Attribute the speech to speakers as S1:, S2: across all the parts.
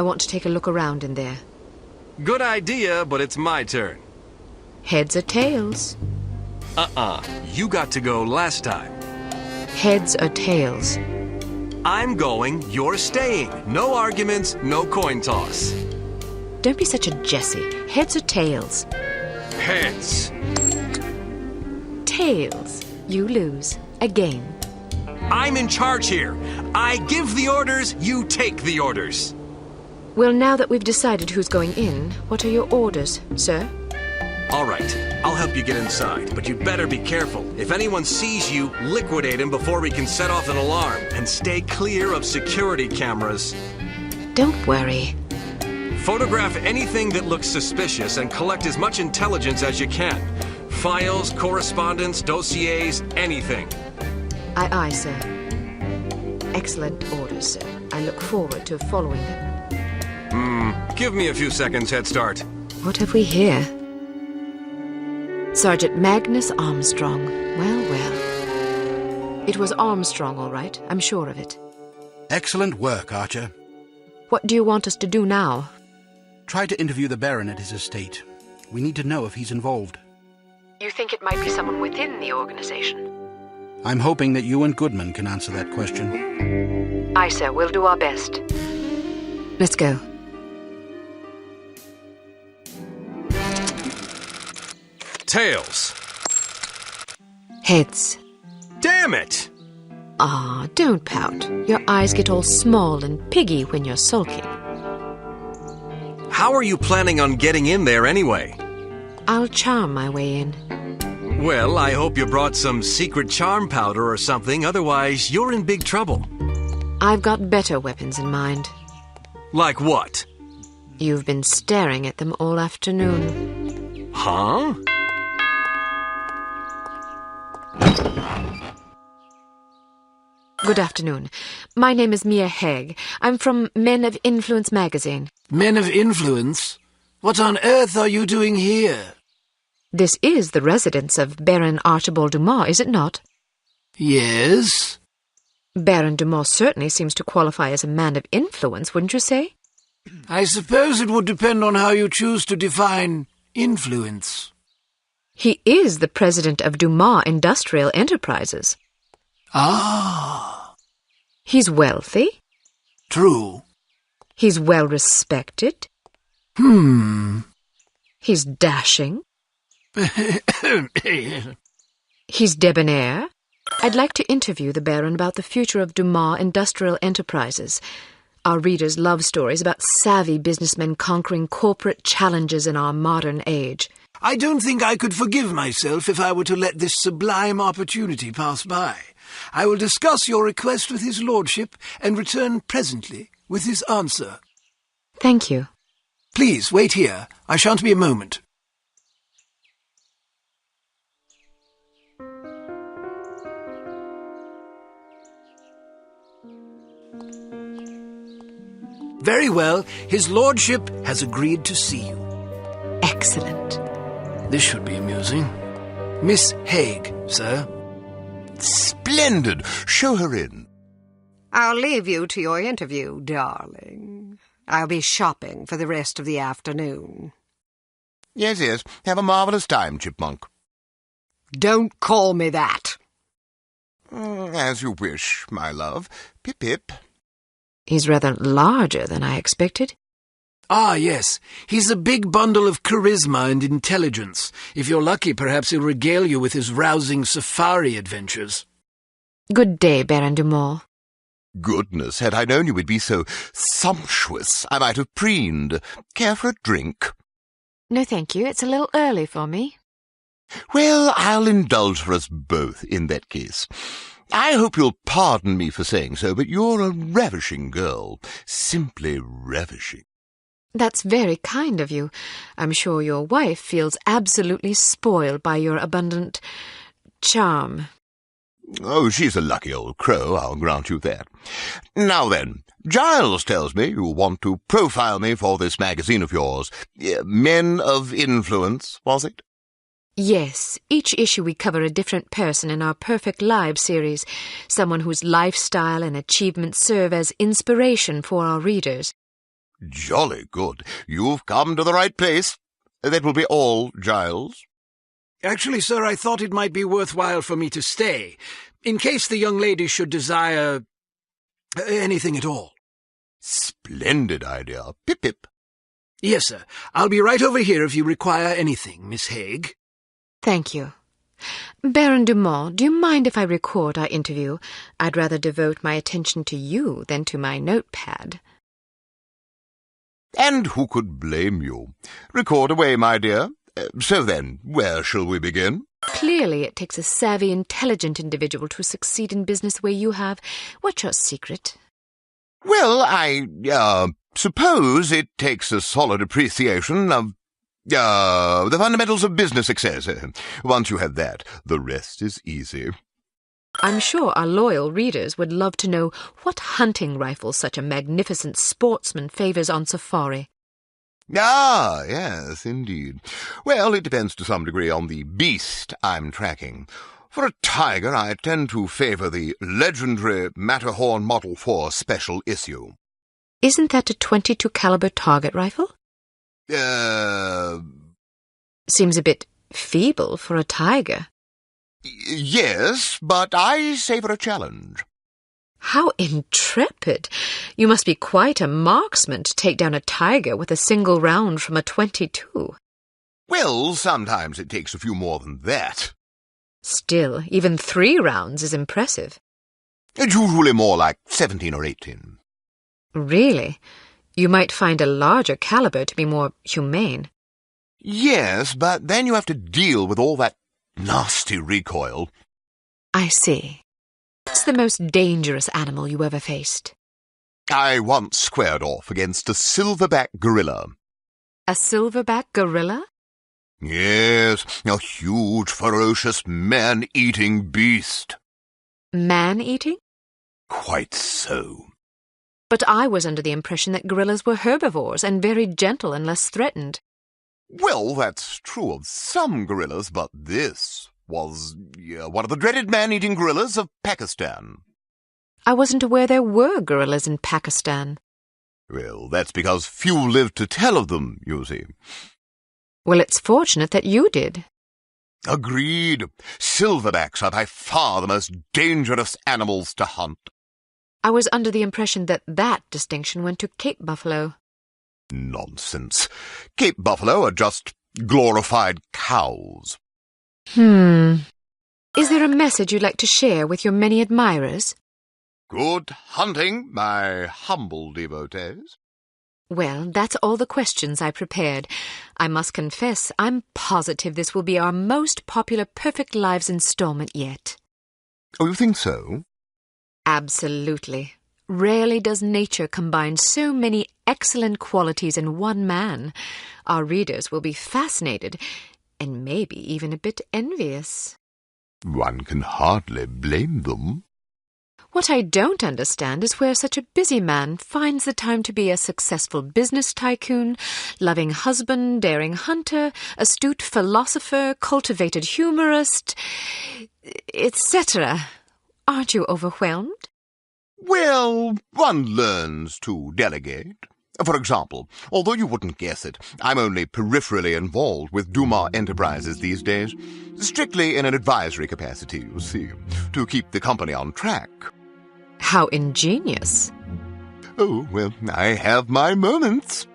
S1: I want to take a look around in there.
S2: Good idea, but it's my turn.
S1: Heads or tails?
S2: You got to go last time.
S1: Heads or tails?
S2: I'm going, you're staying. No arguments, no coin toss.
S1: Don't be such a Jessie. Heads or tails?
S2: Heads.
S1: Tails. You lose. Again.
S2: I'm in charge here. I give the orders, you take the orders.
S1: Well, now that we've decided who's going in, what are your orders, sir?
S2: All right, I'll help you get inside, but you'd better be careful. If anyone sees you, liquidate him before we can set off an alarm. And stay clear of security cameras.
S1: Don't worry.
S2: Photograph anything that looks suspicious and collect as much intelligence as you can. Files, correspondence, dossiers, anything.
S1: Aye, aye, sir. Excellent orders, sir. I look forward to following them.
S2: Give me a few seconds head start.
S1: What have we here? Sergeant Magnus Armstrong. Well, well. It was Armstrong, all right. I'm sure of it.
S3: Excellent work, Archer.
S1: What do you want us to do now?
S3: Try to interview the Baron at his estate. We need to know if he's involved.
S1: You think it might be someone within the organization?
S3: I'm hoping that you and Goodman can answer that question.
S1: Aye, sir. We'll do our best. Let's go.
S2: Tails.
S1: Heads.
S2: Damn it!
S1: Ah, don't pout. Your eyes get all small and piggy when you're sulking.
S2: How are you planning on getting in there anyway?
S1: I'll charm my way in.
S2: Well, I hope you brought some secret charm powder or something, otherwise you're in big trouble.
S1: I've got better weapons in mind.
S2: Like what?
S1: You've been staring at them all afternoon.
S2: Huh?
S1: Good afternoon. My name is Mia Haig. I'm from Men of Influence magazine.
S4: Men of Influence? What on earth are you doing here?
S1: This is the residence of Baron Archibald Dumas, is it not?
S4: Yes?
S1: Baron Dumas certainly seems to qualify as a man of influence, wouldn't you say?
S4: I suppose it would depend on how you choose to define influence.
S1: He is the president of Dumas Industrial Enterprises.
S4: Ah.
S1: He's wealthy.
S4: True.
S1: He's well respected. He's dashing. He's debonair. I'd like to interview the Baron about the future of Dumas Industrial Enterprises. Our readers love stories about savvy businessmen conquering corporate challenges in our modern age.
S4: I don't think I could forgive myself if I were to let this sublime opportunity pass by. I will discuss your request with his lordship and return presently with his answer.
S1: Thank you.
S4: Please, wait here. I shan't be a moment. Very well. His lordship has agreed to see you.
S1: Excellent.
S4: This should be amusing. Miss Haig, sir.
S5: Splendid. Show her in.
S6: I'll leave you to your interview, darling. I'll be shopping for the rest of the afternoon.
S5: Yes, yes. Have a marvellous time, Chipmunk.
S6: Don't call me that.
S5: As you wish, my love. Pip-pip.
S1: He's rather larger than I expected.
S4: Ah, yes. He's a big bundle of charisma and intelligence. If you're lucky, perhaps he'll regale you with his rousing safari adventures.
S1: Good day, Baron Dumas.
S5: Goodness, had I known you would be so sumptuous, I might have preened. Care for a drink?
S1: No, thank you. It's a little early for me.
S5: Well, I'll indulge for us both in that case. I hope you'll pardon me for saying so, but you're a ravishing girl. Simply ravishing.
S1: That's very kind of you. I'm sure your wife feels absolutely spoiled by your abundant charm.
S5: Oh, she's a lucky old crow, I'll grant you that. Now then, Giles tells me you want to profile me for this magazine of yours. Men of Influence, was it?
S1: Yes, each issue we cover a different person in our Perfect Lives series, someone whose lifestyle and achievements serve as inspiration for our readers.
S5: Jolly good. You've come to the right place. That will be all, Giles.
S4: Actually, sir, I thought it might be worthwhile for me to stay, in case the young lady should desire anything at all.
S5: Splendid idea. Pip-pip.
S4: Yes, sir. I'll be right over here if you require anything, Miss Haig.
S1: Thank you. Baron Dumont, do you mind if I record our interview? I'd rather devote my attention to you than to my notepad.
S5: And who could blame you? Record away, my dear. So then, where shall we begin?
S1: Clearly it takes a savvy, intelligent individual to succeed in business the way you have. What's your secret?
S5: Well, I suppose it takes a solid appreciation of the fundamentals of business success. Once you have that, the rest is easy.
S1: I'm sure our loyal readers would love to know what hunting rifle such a magnificent sportsman favours on safari.
S5: Ah, yes, indeed. Well, it depends to some degree on the beast I'm tracking. For a tiger, I tend to favour the legendary Matterhorn Model 4 Special Issue.
S1: Isn't that a .22 caliber target rifle? Seems a bit feeble for a tiger.
S5: Yes, but I savour a challenge.
S1: How intrepid! You must be quite a marksman to take down a tiger with a single round from a .22.
S5: Well, sometimes it takes a few more than that.
S1: Still, even 3 rounds is impressive.
S5: It's usually more like 17 or 18.
S1: Really? You might find a larger caliber to be more humane.
S5: Yes, but then you have to deal with all that nasty recoil.
S1: I see. What's the most dangerous animal you ever faced?
S5: I once squared off against a silverback gorilla.
S1: A silverback gorilla?
S5: Yes, a huge, ferocious, man-eating beast.
S1: Man-eating?
S5: Quite so.
S1: But I was under the impression that gorillas were herbivores and very gentle unless threatened.
S5: Well, that's true of some gorillas, but this was one of the dreaded man-eating gorillas of Pakistan.
S1: I wasn't aware there were gorillas in Pakistan.
S5: Well, that's because few lived to tell of them, you see.
S1: Well, it's fortunate that you did.
S5: Agreed. Silverbacks are by far the most dangerous animals to hunt.
S1: I was under the impression that distinction went to Cape buffalo.
S5: Nonsense. Cape buffalo are just glorified cows.
S1: Is there a message you'd like to share with your many admirers?
S5: Good hunting, my humble devotees.
S1: Well, that's all the questions I prepared. I must confess, I'm positive this will be our most popular Perfect Lives installment yet.
S5: Oh, you think so?
S1: Absolutely. Rarely does nature combine so many excellent qualities in one man. Our readers will be fascinated, and maybe even a bit envious.
S5: One can hardly blame them.
S1: What I don't understand is where such a busy man finds the time to be a successful business tycoon, loving husband, daring hunter, astute philosopher, cultivated humorist, etc. Aren't you overwhelmed?
S5: Well, one learns to delegate. For example, although you wouldn't guess it, I'm only peripherally involved with Dumas Enterprises these days. Strictly in an advisory capacity, you see, to keep the company on track.
S1: How ingenious.
S5: Oh, well, I have my moments.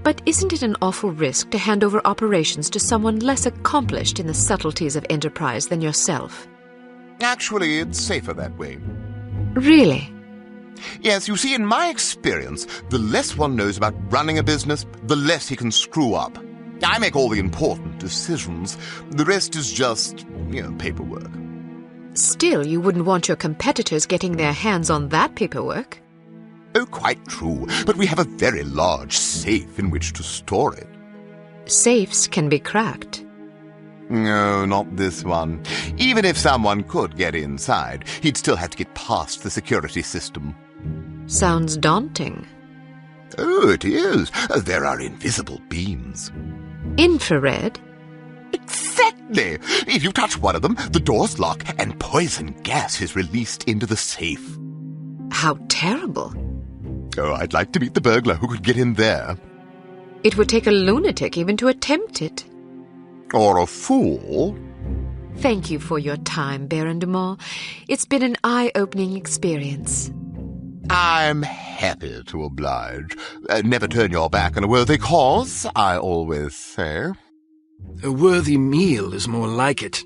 S1: But isn't it an awful risk to hand over operations to someone less accomplished in the subtleties of enterprise than yourself?
S5: Actually, it's safer that way.
S1: Really?
S5: Yes, you see, in my experience, the less one knows about running a business, the less he can screw up. I make all the important decisions. The rest is just, paperwork.
S1: Still, you wouldn't want your competitors getting their hands on that paperwork.
S5: Oh, quite true. But we have a very large safe in which to store it.
S1: Safes can be cracked.
S5: No, not this one. Even if someone could get inside, he'd still have to get past the security system.
S1: Sounds daunting.
S5: Oh, it is. There are invisible beams.
S1: Infrared?
S5: Exactly. If you touch one of them, the doors lock and poison gas is released into the safe.
S1: How terrible.
S5: Oh, I'd like to meet the burglar who could get in there.
S1: It would take a lunatic even to attempt it.
S5: Or a fool.
S1: Thank you for your time, Baron Dumont. It's been an eye-opening experience.
S5: I'm happy to oblige. Never turn your back on a worthy cause, I always say.
S4: A worthy meal is more like it.